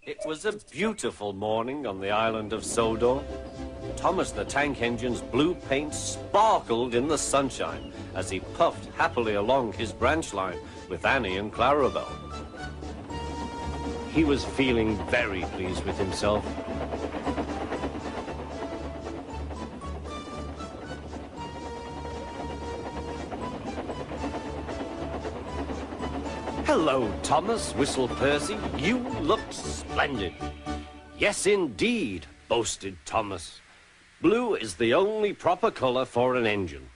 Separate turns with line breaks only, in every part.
It was a beautiful morning on the island of Sodor. Thomas the Tank Engine's blue paint sparkled in the sunshine as he puffed happily along his branch line with Annie and Clarabelle. He was feeling very pleased with himself. "Hello, Thomas," whistled Percy. "You look splendid." "Yes, indeed," boasted Thomas. "Blue is the only proper color for an engine."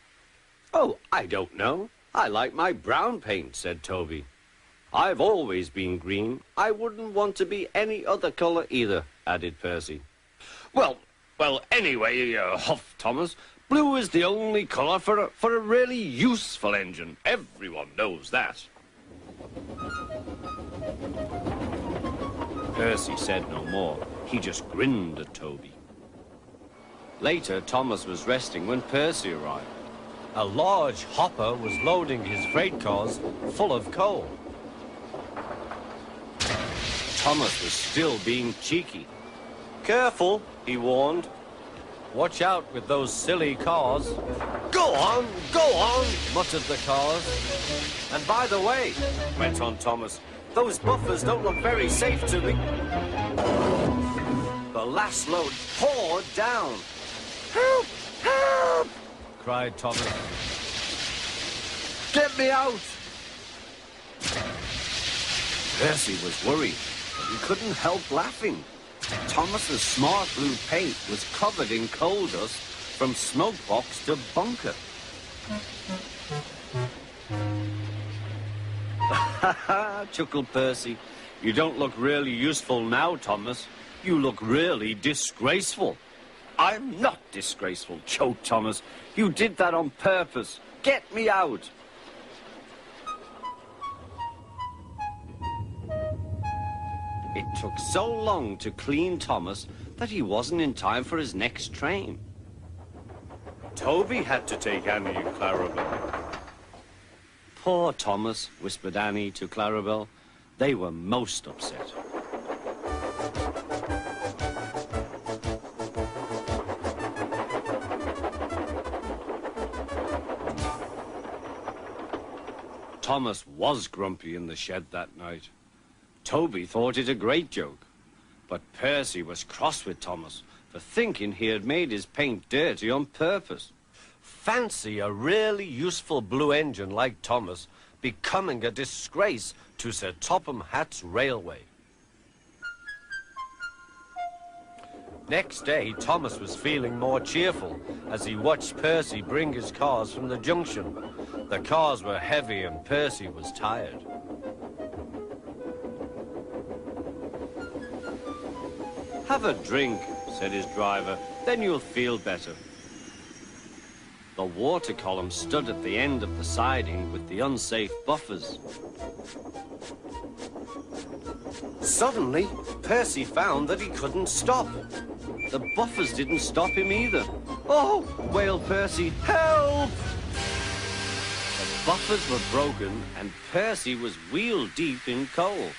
"Oh, I don't know. I like my brown paint," said Toby. "I've always been green. I wouldn't want to be any other color either," added Percy. Well, anyway, huffed Thomas, "blue is the only color for a really useful engine. Everyone knows that." Percy said no more. He just grinned at Toby. Later, Thomas was resting when Percy arrived. A large hopper was loading his freight cars full of coal. Thomas was still being cheeky. "Careful," he warned. "Watch out with those silly cars." Go on, muttered the cars. "And by the way," went on Thomas, "those buffers don't look very safe to me." The last load poured down. "Help! Help!" cried Thomas. "Get me out!" Percy was worried, but he couldn't help laughing. Thomas's smart blue paint was covered in coal dust from smoke box to bunker. "Ha ha!" chuckled Percy. "You don't look really useful now, Thomas. You look really disgraceful." "I'm not disgraceful," choked Thomas. "You did that on purpose. Get me out." It took so long to clean Thomas that he wasn't in time for his next train. Toby had to take Annie and Clarabelle. "Poor Thomas," whispered Annie to Clarabelle. They were most upset. Thomas was grumpy in the shed that night. Toby thought it a great joke, but Percy was cross with Thomas for thinking he had made his paint dirty on purpose. Fancy a really useful blue engine like Thomas becoming a disgrace to Sir Topham Hatt's railway. Next day, Thomas was feeling more cheerful as he watched Percy bring his cars from the junction. The cars were heavy and Percy was tired. "Have a drink," said his driver, "then you'll feel better." The water column stood at the end of the siding with the unsafe buffers. Suddenly, Percy found that he couldn't stop. The buffers didn't stop him either. "Oh!" wailed Percy. "Help!" The buffers were broken and Percy was wheel-deep in coal.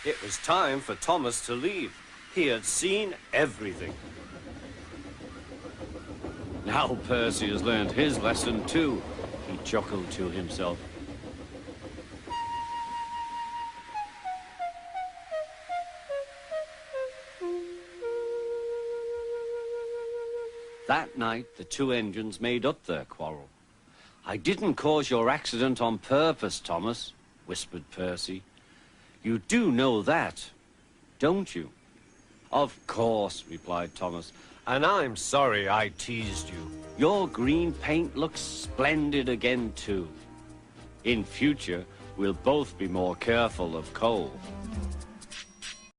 It was time for Thomas to leave. He had seen everything. "Now Percy has learned his lesson too," he chuckled to himself. That night, the two engines made up their quarrel. "I didn't cause your accident on purpose, Thomas," whispered Percy. "You do know that, don't you?" "Of course," replied Thomas, "and I'm sorry I teased you. Your green paint looks splendid again, too. In future, we'll both be more careful of coal."